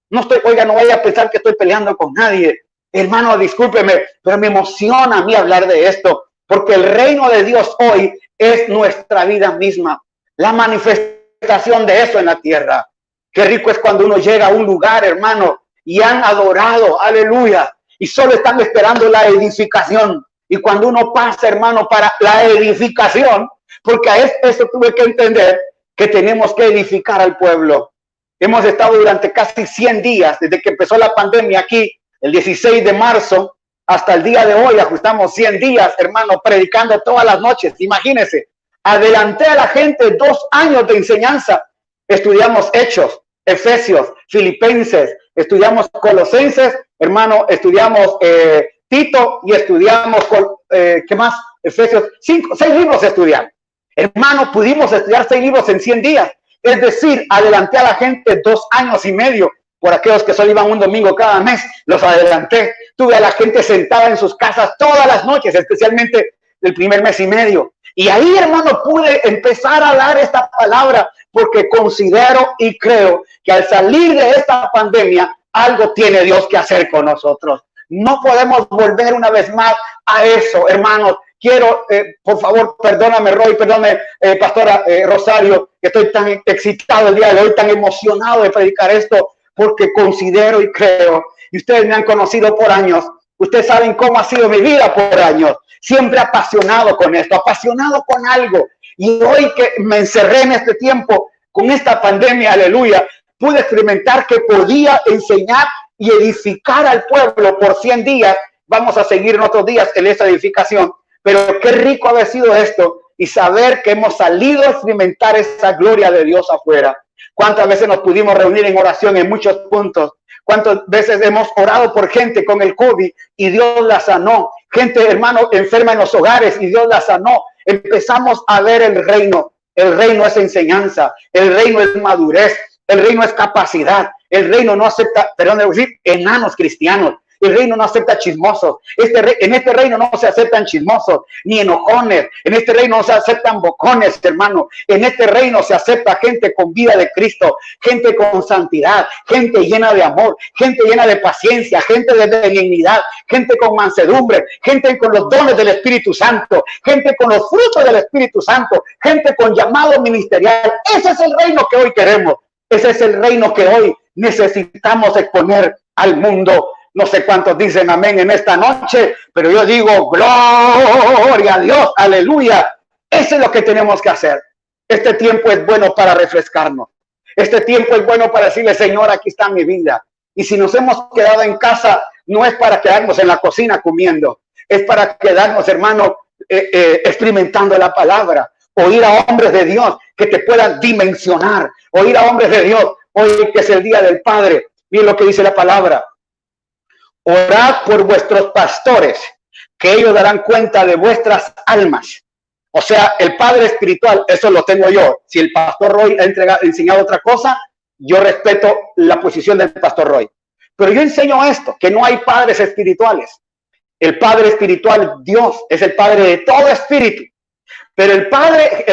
No vaya a pensar que estoy peleando con nadie. Hermano, discúlpeme, pero me emociona a mí hablar de esto, porque el reino de Dios hoy es nuestra vida misma, la manifestación de eso en la tierra. Qué rico es cuando uno llega a un lugar, hermano, y han adorado, aleluya, y solo están esperando la edificación. Y cuando uno pasa, hermano, para la edificación, porque a eso tuve que entender que tenemos que edificar al pueblo. Hemos estado durante casi 100 días, desde que empezó la pandemia aquí, el 16 de marzo, hasta el día de hoy, ajustamos 100 días, hermano, predicando todas las noches. Imagínense, adelanté a la gente 2 años de enseñanza. Estudiamos Hechos, Efesios, Filipenses, estudiamos Colosenses, hermano, estudiamos Tito y estudiamos, ¿qué más? Efesios, 6 libros estudiamos. Hermano, pudimos estudiar 6 libros en 100 días. Es decir, adelanté a la gente 2 años y medio. Por aquellos que solo iban un domingo cada mes, los adelanté. Tuve a la gente sentada en sus casas todas las noches, especialmente el primer mes y medio. Y ahí, hermano, pude empezar a dar esta palabra porque considero y creo que al salir de esta pandemia, algo tiene Dios que hacer con nosotros. No podemos volver una vez más a eso, hermanos. Quiero, por favor, perdóname, Roy, perdóname, pastora Rosario, que estoy tan excitado el día de hoy, tan emocionado de predicar esto, porque considero y creo, y ustedes me han conocido por años, ustedes saben cómo ha sido mi vida por años, siempre apasionado con esto, apasionado con algo, y hoy que me encerré en este tiempo, con esta pandemia, aleluya, pude experimentar que podía enseñar y edificar al pueblo por 100 días, vamos a seguir en otros días en esta edificación, pero qué rico haber sido esto y saber que hemos salido a experimentar esa gloria de Dios afuera. ¿Cuántas veces nos pudimos reunir en oración en muchos puntos? ¿Cuántas veces hemos orado por gente con el COVID y Dios la sanó? Gente, hermano, enferma en los hogares y Dios la sanó. Empezamos a ver el reino. El reino es enseñanza. El reino es madurez. El reino es capacidad. El reino no acepta, perdón, debo decir, enanos cristianos. El reino no acepta chismosos. En este reino no se aceptan chismosos ni enojones. En este reino no se aceptan bocones, hermano. En este reino se acepta gente con vida de Cristo, gente con santidad, gente llena de amor, gente llena de paciencia, gente de benignidad, gente con mansedumbre, gente con los dones del Espíritu Santo, gente con los frutos del Espíritu Santo, gente con llamado ministerial. Ese es el reino que hoy queremos. Ese es el reino que hoy necesitamos exponer al mundo. No sé cuántos dicen amén en esta noche, pero yo digo, gloria a Dios, aleluya. Eso es lo que tenemos que hacer. Este tiempo es bueno para refrescarnos. Este tiempo es bueno para decirle, Señor, aquí está mi vida. Y si nos hemos quedado en casa, no es para quedarnos en la cocina comiendo. Es para quedarnos, hermano, experimentando la palabra. Oír a hombres de Dios que te puedan dimensionar. Oír a hombres de Dios, hoy que es el día del Padre. Miren lo que dice la palabra. Orad por vuestros pastores, que ellos darán cuenta de vuestras almas. O sea, el padre espiritual, eso lo tengo yo. Si el pastor Roy ha enseñado otra cosa, yo respeto la posición del pastor Roy. Pero yo enseño esto, que no hay padres espirituales. El padre espiritual, Dios, es el padre de todo espíritu. Pero el padre,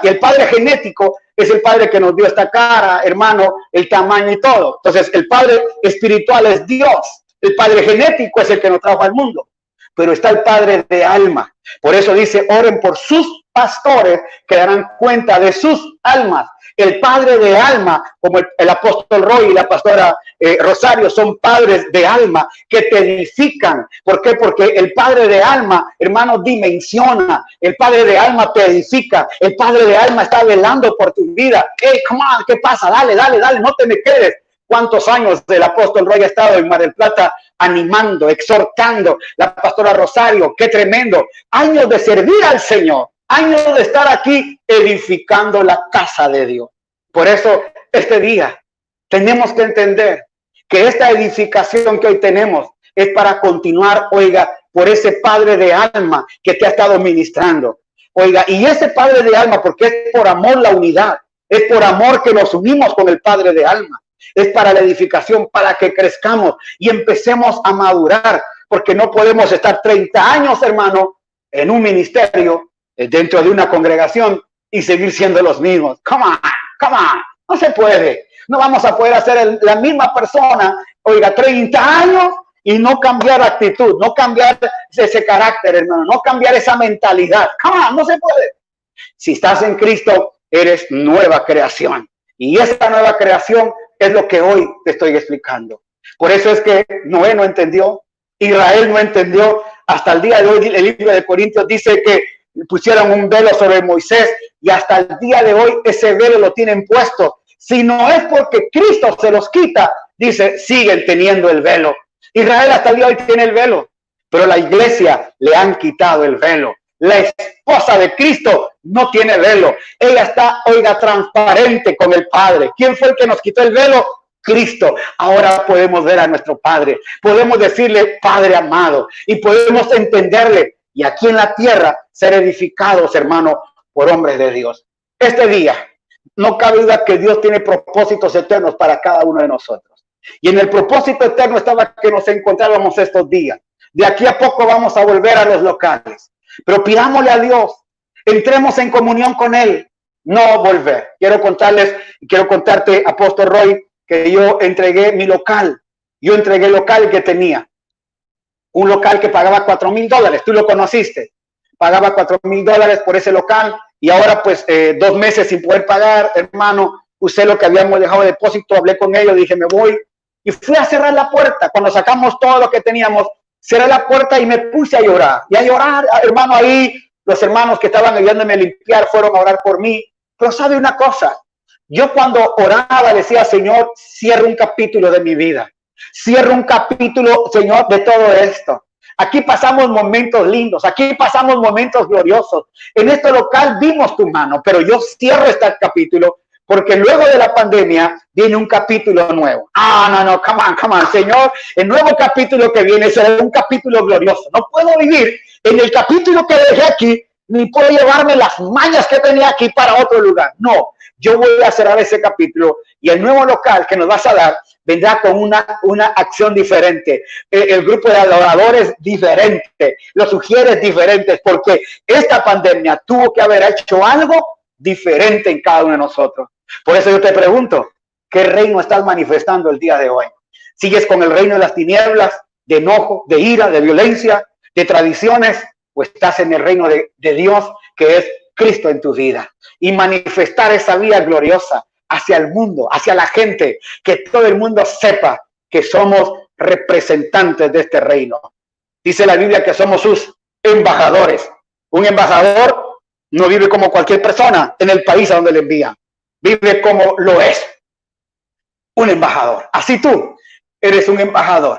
y el padre genético es el padre que nos dio esta cara, hermano, el tamaño y todo. Entonces, el padre espiritual es Dios. El padre genético es el que nos trajo al mundo, pero está el padre de alma. Por eso dice, oren por sus pastores que darán cuenta de sus almas. El padre de alma, como el apóstol Roy y la pastora Rosario, son padres de alma que te edifican. ¿Por qué? Porque el padre de alma, hermano, dimensiona. El padre de alma te edifica. El padre de alma está velando por tu vida. Hey, come on, ¿qué pasa? Dale, no te me quedes. ¿Cuántos años el apóstol Roy ha estado en Mar del Plata animando, exhortando? La pastora Rosario, qué tremendo. Años de servir al Señor, años de estar aquí edificando la casa de Dios. Por eso, este día, tenemos que entender que esta edificación que hoy tenemos es para continuar, oiga, por ese padre de alma que te ha estado ministrando. Oiga, y ese padre de alma, porque es por amor la unidad, es por amor que nos unimos con el padre de alma. Es para la edificación, para que crezcamos y empecemos a madurar, porque no podemos estar 30 años, hermano, en un ministerio, dentro de una congregación y seguir siendo los mismos. Come on, no se puede. No vamos a poder hacer la misma persona, oiga, 30 años y no cambiar actitud, no cambiar ese carácter, hermano, no cambiar esa mentalidad. Come on, no se puede. Si estás en Cristo, eres nueva creación. Y esta nueva creación es lo que hoy te estoy explicando. Por eso es que Noé no entendió, Israel no entendió. Hasta el día de hoy el libro de Corintios dice que pusieron un velo sobre Moisés y hasta el día de hoy ese velo lo tienen puesto. Si no es porque Cristo se los quita, dice, siguen teniendo el velo. Israel hasta el día de hoy tiene el velo, pero la iglesia le han quitado el velo. La esposa de Cristo no tiene velo. Ella está, oiga, transparente con el Padre. ¿Quién fue el que nos quitó el velo? Cristo. Ahora podemos ver a nuestro Padre. Podemos decirle, Padre amado, y podemos entenderle. Y aquí en la tierra ser edificados, hermano, por hombres de Dios. Este día, no cabe duda que Dios tiene propósitos eternos para cada uno de nosotros. Y en el propósito eterno estaba que nos encontrábamos estos días. De aquí a poco vamos a volver a los locales. Pero pidámosle a Dios, entremos en comunión con Él, no volver. Quiero contarte, Apóstol Roy, que yo entregué mi local. Yo entregué el local que tenía. Un local que pagaba $4,000. Tú lo conociste. Pagaba $4,000 por ese local. Y ahora, pues, 2 meses sin poder pagar, hermano. Usé lo que habíamos dejado de depósito. Hablé con ellos, dije, me voy. Y fui a cerrar la puerta. Cuando sacamos todo lo que teníamos, cerré la puerta y me puse a llorar. Y a llorar, hermano, ahí los hermanos que estaban ayudándome a limpiar fueron a orar por mí. Pero sabe una cosa, yo cuando oraba decía, Señor, cierra un capítulo de mi vida. Cierra un capítulo, Señor, de todo esto. Aquí pasamos momentos lindos, aquí pasamos momentos gloriosos. En este local vimos tu mano, pero yo cierro este capítulo porque luego de la pandemia viene un capítulo nuevo. No, come on, Señor. El nuevo capítulo que viene será un capítulo glorioso. No puedo vivir en el capítulo que dejé aquí, ni puedo llevarme las mañas que tenía aquí para otro lugar. No, yo voy a cerrar ese capítulo y el nuevo local que nos vas a dar vendrá con una acción diferente. El grupo de adoradores diferente, los sugieres diferentes, porque esta pandemia tuvo que haber hecho algo diferente en cada uno de nosotros. Por eso yo te pregunto, ¿qué reino estás manifestando el día de hoy? ¿Sigues con el reino de las tinieblas, de enojo, de ira, de violencia, de tradiciones? ¿O estás en el reino de Dios, que es Cristo en tu vida? Y manifestar esa vida gloriosa hacia el mundo, hacia la gente, que todo el mundo sepa que somos representantes de este reino. Dice la Biblia que somos sus embajadores. Un embajador no vive como cualquier persona en el país a donde le envían. Vive como lo es un embajador. Así tú eres un embajador.